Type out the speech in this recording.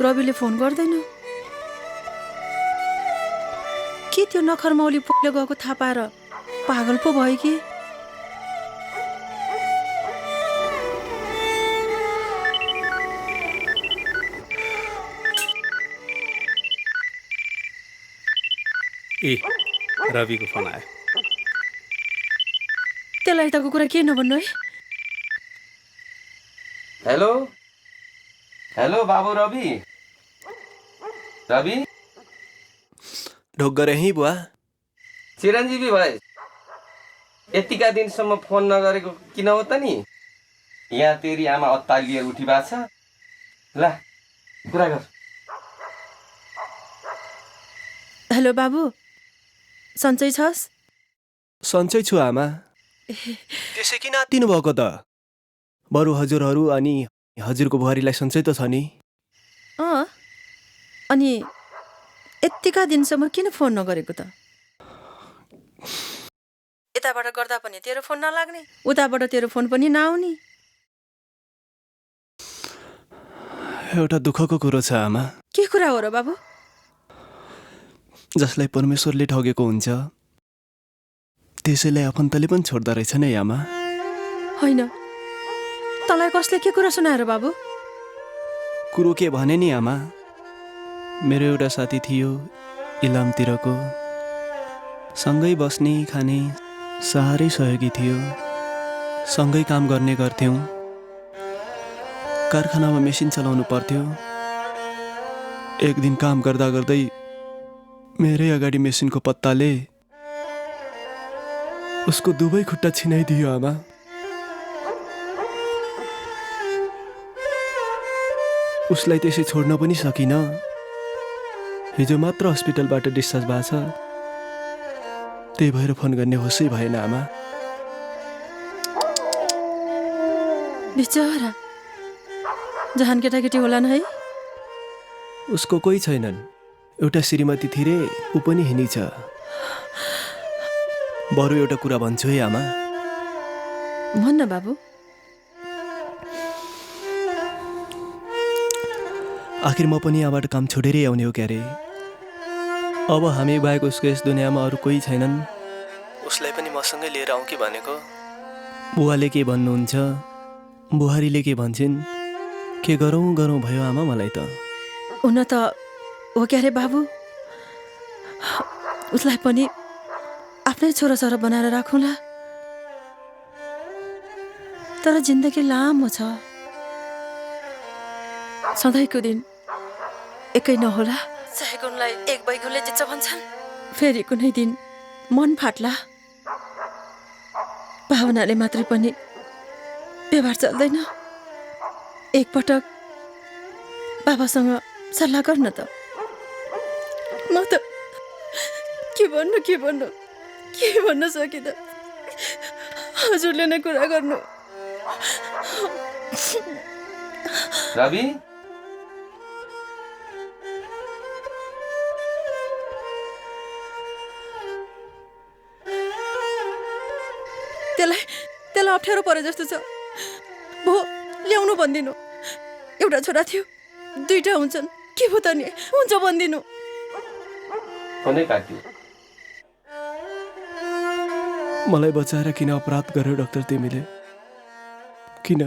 रविले phone गर्दैन के त्यो नखरमौली पुग्ले गएको थाहा पाएर पागल पो भयो कि ए रविको फोन आयो त्यसलाई यताको कुरा के नभन्नु है हेलो हेलो बाबु रवि रवि ढोक गरे है बुवा चिरञ्जीवी भाइ यतिका दिनसम्म फोन नगरेको किन हो त नि यहाँ तेरी आमा अत्तालिएर उठिबा छ ल कुरा गर हेलो बाबु सन्चै छस् सन्चै छु आमा त्यसै किन आत्तिनु भएको त बरु हजुरहरू अनि हजुरको बुहारीलाई सन्चै त छ नि अनि यतिका दिनसम्म किन फोन नगरेको त यताबाट गर्दा पनि तेरो फोन नलाग्ने उताबाट तेरो फोन पनि नआउने एउटा दुःखको कुरो छ आमा के कुरा हो र बाबु जसलाई परमेश्वरले ठगेको हुन्छ त्यसैलाई आफन्तले पनि छोड्दा रहेछ नि आमा होइन तँलाई कसले के कुरा सुनाएर बाबु कुरो के भने नि आमा मेरो एउटा साथी थियो इलामतिरको सँगै बस्ने खाने साह्रै सहयोगी थियो सँगै काम गर्ने गर्थ्यौँ कारखानामा मेसिन चलाउनु पर्थ्यो एक दिन काम गर्दा गर्दै मेरै अगाडि मेसिनको पत्ताले उसको दुवै खुट्टा छिनाइदियो आमा उसलाई त्यसै छोड्न पनि सकिन हिजो मात्र हस्पिटलबाट डिस्चार्ज भएको छ त्यही भएर फोन गर्ने होसै भएन आमा बिचरा जहान केटाकेटी होलान् है उसको कोही छैनन् एउटा श्रीमती थिरे ऊ पनि हिँडी छ बरु एउटा कुरा भन्छु है आमा भन्न बाबु आखिर म पनि यहाँबाट काम छोडेरै आउने हो क्यारे अब हामी बाहेक उसको यस दुनियाँमा अरू कोही छैनन् उसलाई पनि मसँगै लिएर आउँ कि भनेको बुवाले के भन्नुहुन्छ बुहारीले के भन्छन् के गरौँ गरौँ भयो आमा मलाई त हुन त हो क्यारे बाबु उसलाई पनि आफ्नै छोराछोरा बनाएर राखौँला तर जिन्दगी लामो छ सधैँको दिन एकै नहोला चाहे गुणलाई एक बैगुनले जित्छ भन्छन् फेरि कुनै दिन मन फाट्ला भावनाले मात्रै पनि व्यवहार चल्दैन एकपटक बाबासँग सल्लाह गर्न त म त के भन्न सकिँदा हजुरले नै कुरा गर्नु रवि त्यसलाई अप्ठ्यारो परे जस्तो छ भो ल्याउनु भनिदिनु एउटा छोरा थियो दुईटा हुन्छन् के पो त नि हुन्छ भनिदिनु फोनै काट्यो मलाई बचाएर किन अपराध गर्यो डाक्टर तिमीले किन